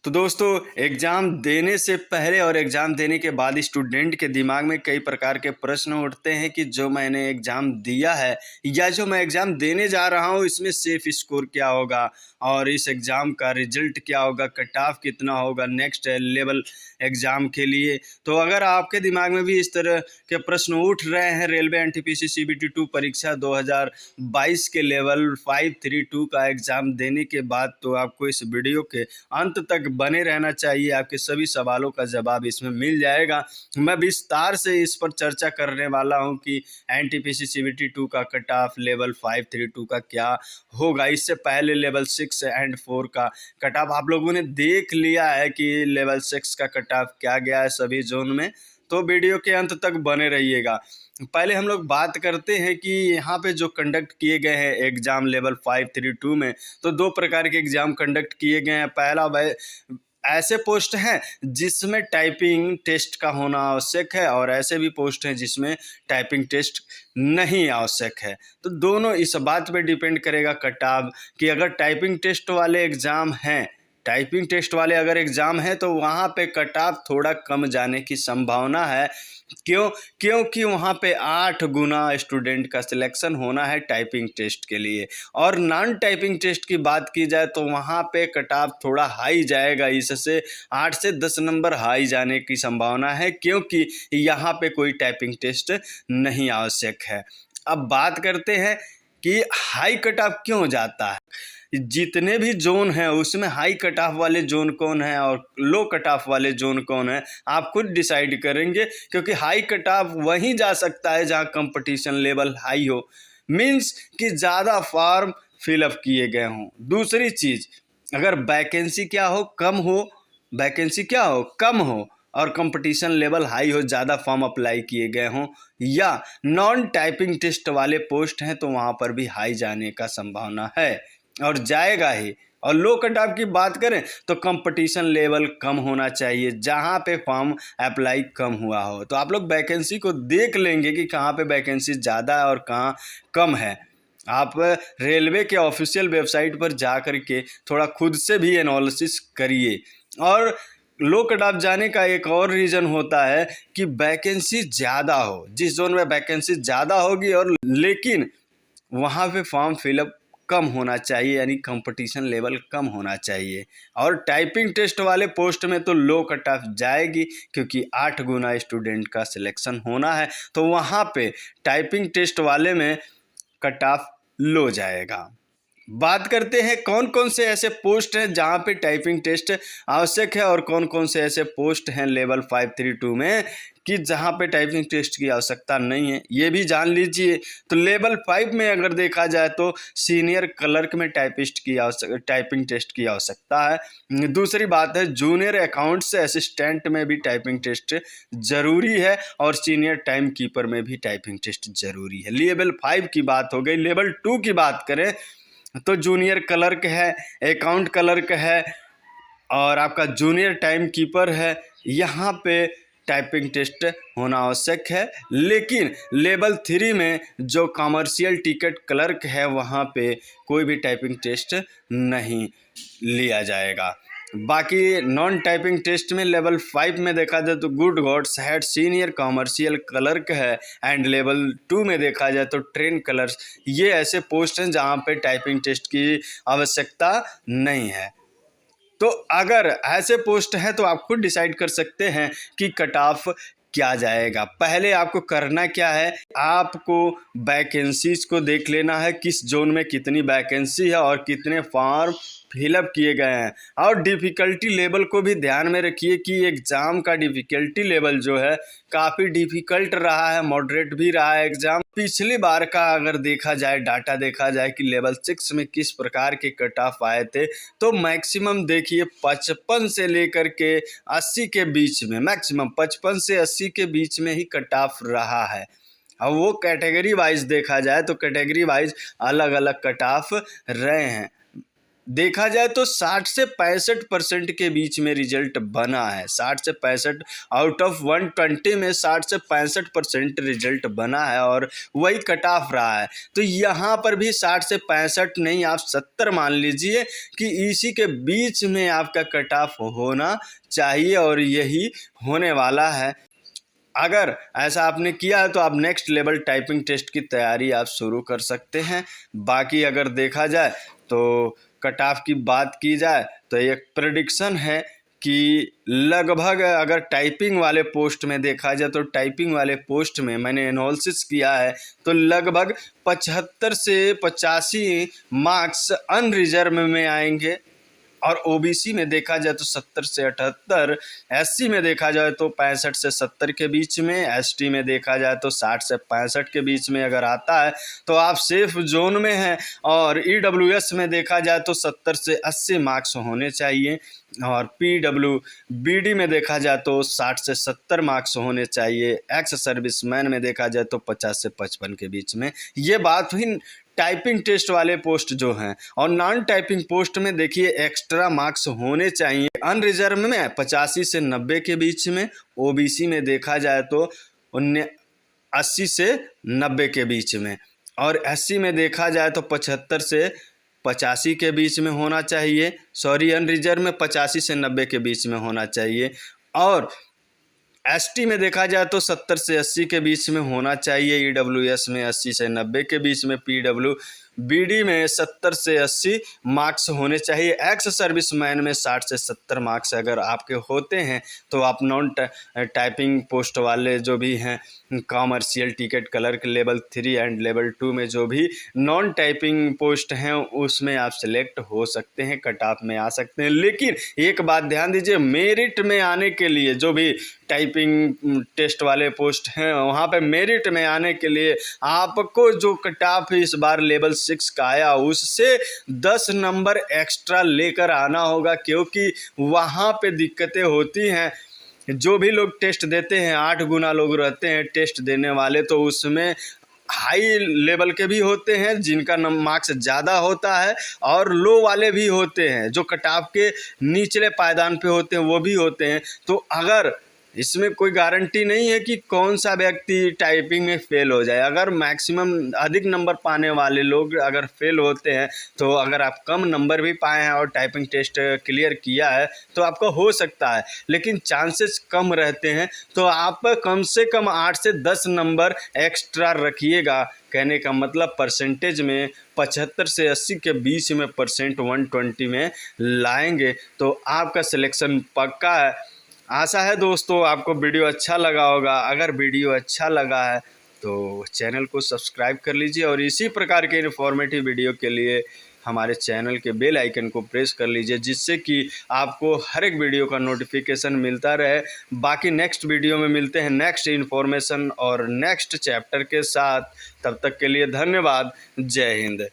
तो दोस्तों, एग्ज़ाम देने से पहले और एग्ज़ाम देने के बाद स्टूडेंट के दिमाग में कई प्रकार के प्रश्न उठते हैं कि जो मैंने एग्ज़ाम दिया है या जो मैं एग्ज़ाम देने जा रहा हूँ इसमें सेफ स्कोर क्या होगा और इस एग्ज़ाम का रिजल्ट क्या होगा, कट ऑफ कितना होगा नेक्स्ट लेवल एग्ज़ाम के लिए। तो अगर आपके दिमाग में भी इस तरह के प्रश्न उठ रहे हैं रेलवे एनटीपीसी सीबीटी 2 परीक्षा 2022 के लेवल 532 का एग्ज़ाम देने के बाद, तो आपको इस वीडियो के अंत तक बने रहना चाहिए। आपके सभी सवालों का जवाब इसमें मिल जाएगा। मैं विस्तार से इस पर चर्चा करने वाला हूं कि एनटीपीसी सीबीटी 2 का कट ऑफ लेवल 532 का क्या होगा। इससे पहले लेवल 6 एंड 4 का कट ऑफ आप लोगों ने देख लिया है कि लेवल 6 का कट ऑफ क्या गया है सभी जोन में। तो वीडियो के अंत तक बने रहिएगा। पहले हम लोग बात करते हैं कि यहाँ पे जो कंडक्ट किए गए हैं एग्ज़ाम लेवल 532 में, तो दो प्रकार के एग्ज़ाम कंडक्ट किए गए हैं। पहला ऐसे पोस्ट हैं जिसमें टाइपिंग टेस्ट का होना आवश्यक है और ऐसे भी पोस्ट हैं जिसमें टाइपिंग टेस्ट नहीं आवश्यक है। तो दोनों इस बात पे डिपेंड करेगा कट ऑफ कि अगर टाइपिंग टेस्ट वाले एग्ज़ाम हैं, टाइपिंग टेस्ट वाले अगर एग्ज़ाम है तो वहाँ पे कट ऑफ थोड़ा कम जाने की संभावना है। क्योंकि वहाँ पे 8 गुना स्टूडेंट का सिलेक्शन होना है टाइपिंग टेस्ट के लिए। और नॉन टाइपिंग टेस्ट की बात की जाए तो वहाँ पे कट ऑफ थोड़ा हाई जाएगा, इससे 8 से 10 नंबर हाई जाने की संभावना है, क्योंकि यहाँ पे कोई टाइपिंग टेस्ट नहीं आवश्यक है। अब बात करते हैं कि हाई कट ऑफ क्यों जाता है। जितने भी जोन हैं उसमें हाई कट ऑफ वाले जोन कौन है और लो कट ऑफ वाले जोन कौन है, आप खुद डिसाइड करेंगे। क्योंकि हाई कट ऑफ वहीं जा सकता है जहां कंपटीशन लेवल हाई हो, मींस कि ज़्यादा फॉर्म फिलअप किए गए हों। दूसरी चीज़, अगर वैकेंसी क्या हो कम हो और कंपटीशन लेवल हाई हो, ज़्यादा फॉर्म अप्लाई किए गए हों, या नॉन टाइपिंग टेस्ट वाले पोस्ट हैं तो वहाँ पर भी हाई जाने का संभावना है और जाएगा ही। और लो कट ऑफ की बात करें तो कंपटीशन लेवल कम होना चाहिए जहां पे फॉर्म अप्लाई कम हुआ हो। तो आप लोग वैकेंसी को देख लेंगे कि कहां पे वैकेंसी ज़्यादा है और कहां कम है। आप रेलवे के ऑफिशियल वेबसाइट पर जा कर के थोड़ा खुद से भी एनालिसिस करिए। और लो कट ऑफ जाने का एक और रीज़न होता है कि वैकेंसी ज़्यादा हो, जिस जोन में वैकेंसी ज़्यादा होगी और लेकिन वहाँ पे फॉर्म फिलअप कम होना चाहिए, यानी कंपटीशन लेवल कम होना चाहिए। और टाइपिंग टेस्ट वाले पोस्ट में तो लो कट ऑफ जाएगी, क्योंकि 8 गुना स्टूडेंट का सिलेक्शन होना है, तो वहाँ पे टाइपिंग टेस्ट वाले में कट ऑफ लो जाएगा। बात करते हैं कौन कौन से ऐसे पोस्ट हैं जहां पे टाइपिंग टेस्ट आवश्यक है और कौन कौन से ऐसे पोस्ट हैं लेवल 532 में कि जहां पे टाइपिंग टेस्ट की आवश्यकता नहीं है, ये भी जान लीजिए। तो लेवल 5 में अगर देखा जाए तो सीनियर क्लर्क में टाइपिंग टेस्ट की आवश्यकता है। दूसरी बात है, जूनियर अकाउंट्स असिस्टेंट में भी टाइपिंग टेस्ट ज़रूरी है और सीनियर टाइम कीपर में भी टाइपिंग टेस्ट ज़रूरी है। लेवल 5 की बात हो गई। लेवल 2 की बात करें तो जूनियर क्लर्क है, अकाउंट क्लर्क है और आपका जूनियर टाइम कीपर है, यहाँ पे टाइपिंग टेस्ट होना आवश्यक है। लेकिन लेवल 3 में जो कमर्शियल टिकट क्लर्क है वहाँ पे कोई भी टाइपिंग टेस्ट नहीं लिया जाएगा। बाकी नॉन टाइपिंग टेस्ट में लेवल 5 में देखा जाए तो goods guards head senior commercial clerk है एंड लेवल 2 में देखा जाए तो ट्रेन क्लर्क्स। ये ऐसे पोस्ट हैं जहाँ पे टाइपिंग टेस्ट की आवश्यकता नहीं है। तो अगर ऐसे पोस्ट हैं तो आप खुद डिसाइड कर सकते हैं कि कट ऑफ क्या जाएगा। पहले आपको करना क्या है, आपको वैकेंसीज को देख लेना है, किस जोन में कितनी वैकेंसी है और कितने फॉर्म फिलअप किए गए हैं। और डिफ़िकल्टी लेवल को भी ध्यान में रखिए कि एग्ज़ाम का डिफ़िकल्टी लेवल जो है काफ़ी डिफ़िकल्ट रहा है, मॉडरेट भी रहा है एग्ज़ाम। पिछली बार का अगर देखा जाए, डाटा देखा जाए कि लेवल 6 में किस प्रकार के कट ऑफ आए थे, तो मैक्सिमम देखिए 55 से लेकर के 80 के बीच में, मैक्सिमम 55 से 80 के बीच में ही कट ऑफ रहा है। अब वो कैटेगरी वाइज देखा जाए तो कैटेगरी वाइज अलग अलग कट ऑफ रहे हैं। देखा जाए तो 60 से 65% के बीच में रिजल्ट बना है। 60 से 65 आउट ऑफ 120 में 60 से 65% रिजल्ट बना है और वही कट ऑफ रहा है। तो यहाँ पर भी 60 से 65 नहीं, आप 70 मान लीजिए कि इसी के बीच में आपका कट ऑफ होना चाहिए और यही होने वाला है। अगर ऐसा आपने किया है तो आप नेक्स्ट लेवल टाइपिंग टेस्ट की तैयारी आप शुरू कर सकते हैं। बाकी अगर देखा जाए तो कट ऑफ की बात की जाए तो एक प्रेडिक्शन है कि लगभग अगर टाइपिंग वाले पोस्ट में देखा जाए तो टाइपिंग वाले पोस्ट में मैंने एनालिसिस किया है तो लगभग 75 से 85 मार्क्स अनरिजर्व में आएंगे और ओबीसी में देखा जाए तो 70 से 78, एससी में देखा जाए तो 65 से 70 के बीच में, एसटी में देखा जाए तो 60 से 65 के बीच में अगर आता है तो आप सेफ जोन में हैं। और ईडब्ल्यूएस में देखा जाए तो 70 से 80 मार्क्स होने चाहिए और पीडब्ल्यूबीडी में देखा जाए तो 60 से 70 मार्क्स होने चाहिए। एक्स सर्विसमैन में देखा जाए तो 50 से 55 के बीच में। ये बात हुई टाइपिंग टेस्ट वाले पोस्ट जो हैं। और नॉन टाइपिंग पोस्ट में देखिए एक्स्ट्रा मार्क्स होने चाहिए। अनरिजर्व में 85 से 90 के बीच में, ओबीसी में देखा जाए तो 80 से 90 के बीच में और एससी में देखा जाए तो 75 से 85 के बीच में होना चाहिए। सॉरी, अनरिजर्व में 85 से 90 के बीच में होना चाहिए। और एसटी में देखा जाए तो 70 से 80 के बीच में होना चाहिए। ईडब्ल्यूएस में 80 से 90 के बीच में, पीडब्ल्यूबीडी में 70 से 80 मार्क्स होने चाहिए। एक्स सर्विसमैन में 60 से 70 मार्क्स अगर आपके होते हैं तो आप नॉन टाइपिंग पोस्ट वाले जो भी हैं, commercial ticket clerk level 3 and level 2 में जो भी नॉन टाइपिंग पोस्ट हैं उसमें आप सिलेक्ट हो सकते हैं, कट ऑफ में आ सकते हैं। लेकिन एक बात ध्यान दीजिए, मेरिट में आने के लिए जो भी टाइपिंग टेस्ट वाले पोस्ट हैं वहाँ पे मेरिट में आने के लिए आपको जो कट ऑफ इस बार लेवल 6 का आया उससे 10 नंबर एक्स्ट्रा लेकर आना होगा, क्योंकि वहाँ पे दिक्कतें होती हैं। जो भी लोग टेस्ट देते हैं 8 गुना लोग रहते हैं टेस्ट देने वाले, तो उसमें हाई लेवल के भी होते हैं जिनका मार्क्स ज़्यादा होता है और लो वाले भी होते हैं जो कट ऑफ के निचले पायदान पे होते हैं, वो भी होते हैं। तो अगर इसमें कोई गारंटी नहीं है कि कौन सा व्यक्ति टाइपिंग में फेल हो जाए। अगर मैक्सिमम अधिक नंबर पाने वाले लोग अगर फेल होते हैं तो अगर आप कम नंबर भी पाए हैं और टाइपिंग टेस्ट क्लियर किया है तो आपका हो सकता है, लेकिन चांसेस कम रहते हैं। तो आप कम से कम 8 से 10 नंबर एक्स्ट्रा रखिएगा। कहने का मतलब परसेंटेज में 75 से 80 के बीच में परसेंट 120 में लाएंगे तो आपका सिलेक्शन पक्का है। आशा है दोस्तों आपको वीडियो अच्छा लगा होगा। अगर वीडियो अच्छा लगा है तो चैनल को सब्सक्राइब कर लीजिए और इसी प्रकार के इन्फॉर्मेटिव वीडियो के लिए हमारे चैनल के बेल आइकन को प्रेस कर लीजिए, जिससे कि आपको हर एक वीडियो का नोटिफिकेशन मिलता रहे। बाकी नेक्स्ट वीडियो में मिलते हैं नेक्स्ट इन्फॉर्मेशन और नेक्स्ट चैप्टर के साथ। तब तक के लिए धन्यवाद। जय हिंद।